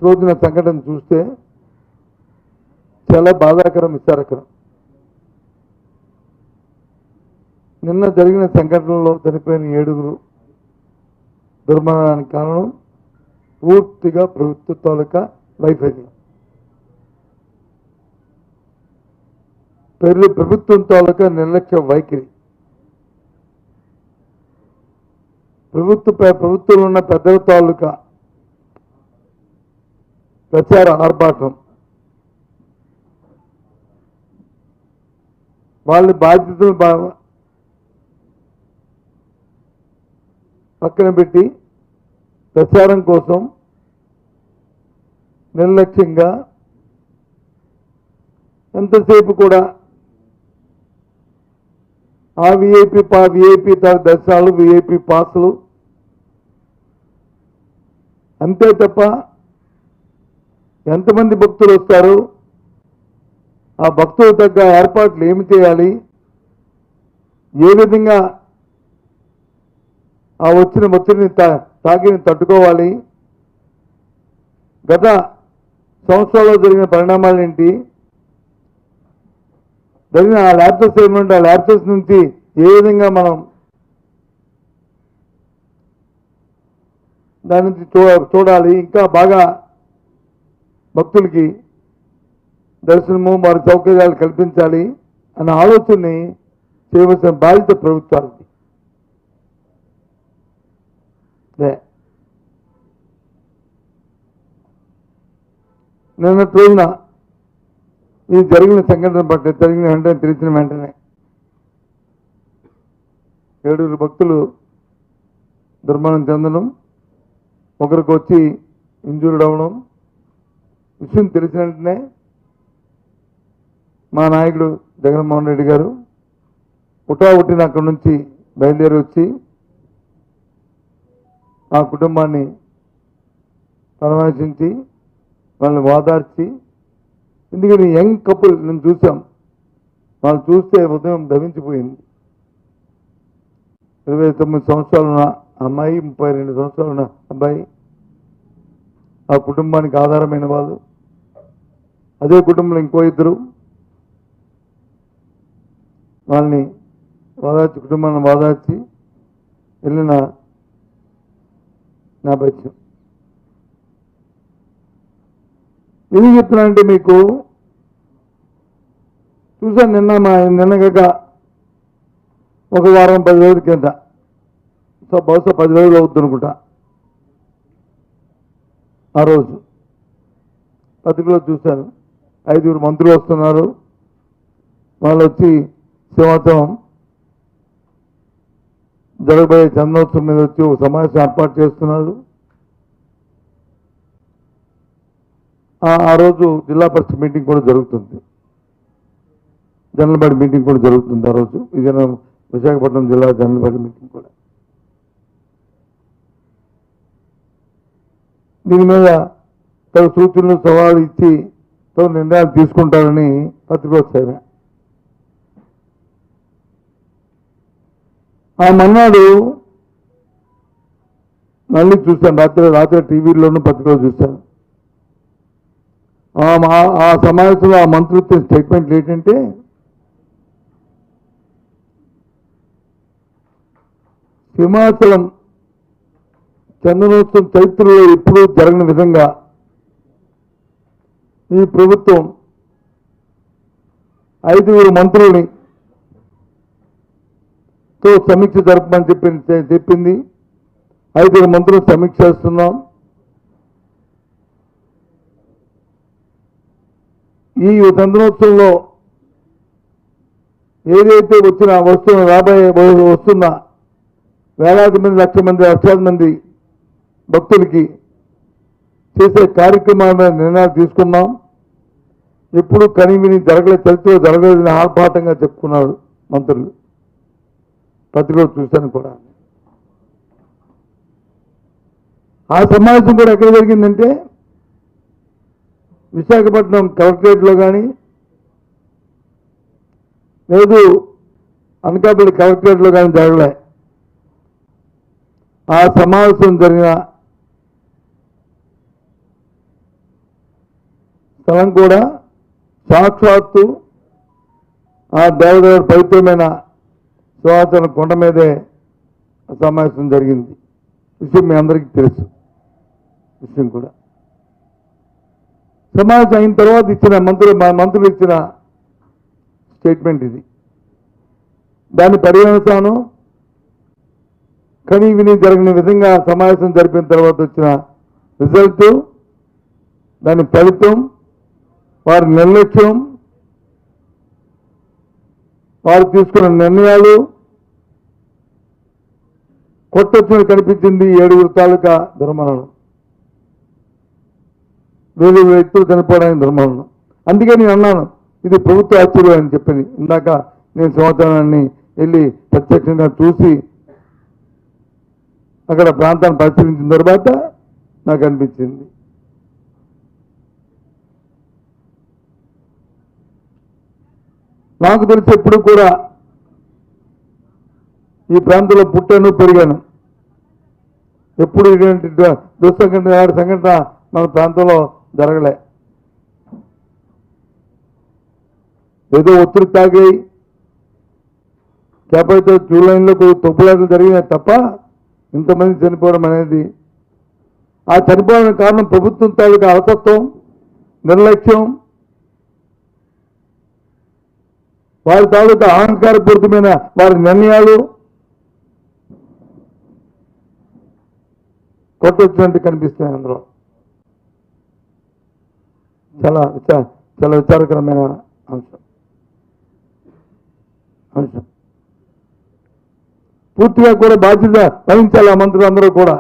రోజున సంఘటన చూస్తే చాలా బాధాకరం, విచారకరం. నిన్న జరిగిన సంఘటనలో చనిపోయిన 7 దుర్మరణానికి కారణం పూర్తిగా ప్రభుత్వ తాలూకా వైఫల్యం. ప్రభుత్వం తాలూకా నిర్లక్ష్య వైఖరి. ప్రభుత్వంలో ఉన్న పెద్దల తాలూకా ప్రచార ఆర్భాటం, వాళ్ళ బాధ్యతలు పక్కన పెట్టి ప్రచారం కోసం నిర్లక్ష్యంగా ఎంతసేపు కూడా ఆ విఐపి దర్శనాలు, విఐపి పాసులు అంతే తప్ప ఎంతమంది భక్తులు వస్తారు, ఆ భక్తులు తగ్గ ఏర్పాట్లు ఏమి చేయాలి, ఏ విధంగా ఆ వచ్చిన ఒత్తిడిని తాకిని తట్టుకోవాలి, గత సంవత్సరాల్లో జరిగిన పరిణామాలు ఏంటి, జరిగిన ఆ ల్యాప్సెస్ ఏమంటే ఆ ల్యాప్సెస్ నుంచి ఏ విధంగా మనం దాని నుంచి చూడాలి, ఇంకా బాగా భక్తులకి దర్శనము వారి సౌకర్యాలు కల్పించాలి అన్న ఆలోచనని చేయవలసిన బాధ్యత ప్రభుత్వానికి. నిన్నటి రోజున ఈ జరిగిన సంఘటన పట్ల తెలిసిన వెంటనే 7 భక్తులు దుర్మరణం చెందడం, ఒకరికి వచ్చి ఇంజూర్డ్ అవ్వడం విషయం తెలిసిన వెంటనే మా నాయకుడు జగన్మోహన్ రెడ్డి గారు పుట్టిన అక్కడి నుంచి బయలుదేరి వచ్చి ఆ కుటుంబాన్ని పరామర్శించి వాళ్ళని వాదార్చి, ఎందుకని యంగ్ కపుల్ నేను చూసాం, వాళ్ళు చూస్తే ఉదయం దవించిపోయింది. 29 సంవత్సరాలు ఉన్న అమ్మాయి, 32 సంవత్సరాలు ఉన్న అబ్బాయి, ఆ కుటుంబానికి ఆధారమైన వాళ్ళు. అదే కుటుంబంలో ఇంకో 2 వాళ్ళని వాదార్చి, కుటుంబాన్ని వాదార్చి వెళ్ళిన నా పరిచయం. ఎందుకు చెప్తున్నా అంటే మీకు చూసాను నిన్నగాక ఒక వారం 10 రోజుల కింద, బహుశా 10 రోజులు అవుతుంది అనుకుంటా. ఆ రోజు పత్రికలో చూశాను 5 మంత్రులు వస్తున్నారు, వాళ్ళు వచ్చి సింహాచలం జరగబోయే చందనోత్సవం మీద వచ్చి ఒక సమావేశం ఏర్పాటు చేస్తున్నారు. ఆ రోజు జిల్లా పరిషత్ మీటింగ్ కూడా జరుగుతుంది, జనరల్ బాడీ మీటింగ్ కూడా జరుగుతుంది. ఆ రోజు విశాఖపట్నం జిల్లా జనరల్ బాడీ మీటింగ్ కూడా. దీని మీద తగు సూచనలు సవాలు ఇచ్చి తగు నిర్ణయాలు తీసుకుంటారని పత్రిక వచ్చాయి. ఆ మన్నాడు మళ్ళీ చూశాను, రాత్రి టీవీలోనూ పత్రికలో చూశాను. ఆ సమావేశంలో ఆ మంత్రులు స్టేట్మెంట్లు ఏంటంటే, సింహాచలం చందనోత్సవం చరిత్రలో ఎప్పుడూ జరగని విధంగా ఈ ప్రభుత్వం 5 మంత్రుల్ని సమీక్ష జరపమని చెప్పింది. 5 మంత్రులు సమీక్ష చేస్తున్నాం. ఈ చందనోత్సవంలో ఏదైతే వస్తున్న వేలాది మంది, లక్షలాది మంది భక్తులకి చేసే కార్యక్రమాల మీద నిర్ణయాలు తీసుకున్నాం. ఎప్పుడు కనివిని చరిత్రలో జరగలేదని ఆర్భాటంగా చెప్పుకున్నారు మంత్రులు. పత్రికలో చూశాను కూడా. ఆ సమావేశం కూడా ఎక్కడ జరిగిందంటే విశాఖపట్నం కలెక్టరేట్లో కానీ లేదు అనకాపల్లి కలెక్టరేట్లో కానీ జరగలే. ఆ సమావేశం జరిగిన స్థలం కూడా సాక్షాత్తు ఆ దేవదేవుడు పవిత్రమైన సింహాచలం కొండ మీదే సమావేశం జరిగింది. విషయం మీ అందరికీ తెలుసు. విషయం కూడా సమావేశం అయిన తర్వాత ఇచ్చిన మంత్రులు ఇచ్చిన స్టేట్మెంట్ ఇది. దాన్ని పరిగణిస్తాను. కానీ విని జరిగిన విధంగా సమావేశం జరిపిన తర్వాత వచ్చిన రిజల్ట్, దాని ఫలితం, వారి నిర్లక్ష్యం, వారు తీసుకున్న నిర్ణయాలు కొట్టొచ్చినట్టు కనిపించింది. 7 తాలూకా దుర్మరణం, 2 వ్యక్తులు చనిపోవడానికి దుర్మరణం. అందుకే నేను అన్నాను ఇది ప్రభుత్వ ఆశ్చర్యం అని చెప్పి. ఇందాక నేను సంవత్సరాన్ని వెళ్ళి ప్రత్యక్షంగా చూసి అక్కడ ప్రాంతాన్ని పరిశీలించిన తర్వాత నాకు అనిపించింది. నాకు తెలిసి ఎప్పుడు కూడా ఈ ప్రాంతంలో పుట్టాను, పెరిగాను. ఎప్పుడు ఇటువంటి సంఘటన మన ప్రాంతంలో జరగలే. ఏదో ఒత్తిడి తాగాయి, కేపైతే క్యూ లైన్లో కొన్ని తొప్పులాటలు జరిగినాయి తప్ప ఇంతమంది చనిపోవడం అనేది, ఆ చనిపోవడానికి కారణం ప్రభుత్వం తాలూకా అలసత్వం, నిర్లక్ష్యం, వారి తాలూకా అహంకారపూరితమైన వారి నిర్ణయాలు కొట్టొచ్చినట్టు కనిపిస్తాయి. అందులో చాలా విచారకరమైన అంశం. పూర్తిగా కూడా బాధ్యత వహించాలి ఆ మంత్రులందరూ కూడా.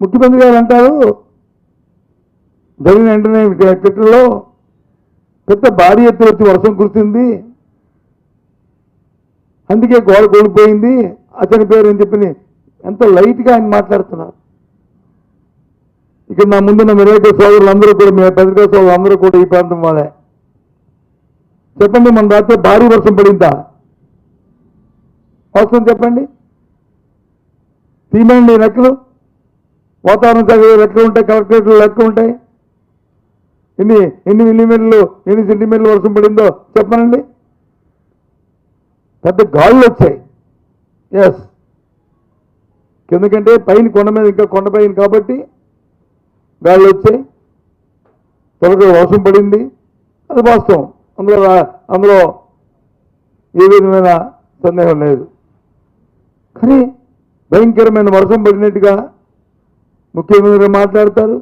ముఖ్యమంత్రి గారు అంటారు జరిగిన వెంటనే క్రికెట్లో పెద్ద భారీ ఎత్తున వచ్చి వర్షం కురిసింది, అందుకే గోడ కోల్పోయింది, అతని పేరు అని చెప్పి ఎంత లైట్గా ఆయన మాట్లాడుతున్నారు. ఇక్కడ నా ముందున్న విలేకరుల సోదరులందరూ కూడా, మీ పత్రికా సోదరులందరూ కూడా ఈ ప్రాంతం వాళ్ళే. చెప్పండి, మన రాత్రి భారీ వర్షం పడిందా? అవసరం చెప్పండి, తీమండి లెక్కలు. వాతావరణ శాఖ లెక్కలు ఉంటాయి, కలెక్టరేట్లు లెక్కలు ఉంటాయి. ఎన్ని మిల్లీమీటర్లు, ఎన్ని సెంటీమీటర్లు వర్షం పడిందో చెప్పనండి. పెద్ద గాళ్ళు వచ్చాయి. ఎస్, ఎందుకంటే పైన కొండ మీద, ఇంకా కొండపైన కాబట్టి గాళ్ళు వచ్చాయి, త్వరగా వర్షం పడింది, అది వాస్తవం. అందులో ఏ విధమైన సందేహం లేదు. కానీ భయంకరమైన వర్షం పడినట్టుగా ముఖ్యమంత్రి మాట్లాడతారు,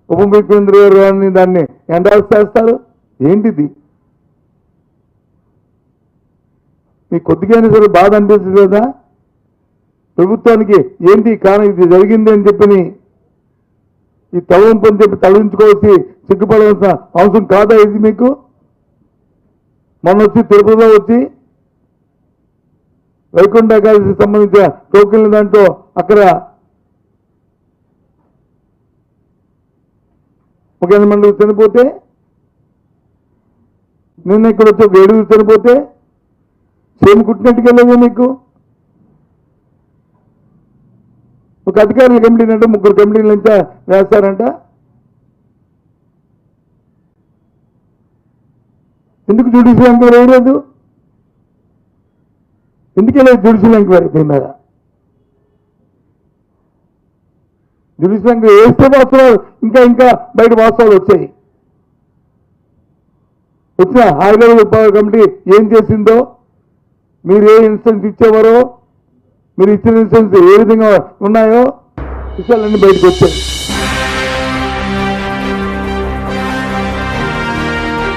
ఉప ముఖ్యమంత్రి గారు దాన్ని ఎండాల్సి చేస్తారు. ఏంటిది? మీకు కొద్దిగా సరే బాధ అనిపిస్తుంది కదా? ప్రభుత్వానికి ఏంటి కారణం, ఇది జరిగింది అని చెప్పని ఈ తలవంపు అని చెప్పి తలదించుకోవాల్సి సిగ్గుపడవలసిన అవసరం కాదా ఇది మీకు? మొన్న వచ్చి తిరుపతిలో వచ్చి వైకుంఠ ఏకాదశి సంబంధించిన టోకెన్ల దాంట్లో అక్కడ ఒక 8 మంది చనిపోతే, నిన్న ఇక్కడ వచ్చి ఒక 7 చనిపోతే సేమ్ కుట్టినట్టుగా లేదు మీకు. ఒక అధికారుల కమిటీని అంటే 3 కమిటీల నుంచి వేస్తారంట. ఎందుకు జ్యుడిషియల్ ఎంక్వైరీ వేయలేదు? ఎందుకే లేదు జ్యుడిషియల్ ఎంక్వైరీ దీని మీద? జ్యుడిషియల్ ఎంక్వైరీ వేస్తే వాస్తవాలు ఇంకా బయట వాస్తవాలు వచ్చాయి. వచ్చిన హై లెవెల్ కమిటీ ఏం చేసిందో, మీరు ఏ ఇన్స్టెన్స్ ఇచ్చేవారో, మీరు ఇచ్చిన ఇన్స్టెన్స్ ఏ విధంగా ఉన్నాయో విషయాలన్నీ బయటకు వచ్చాయి.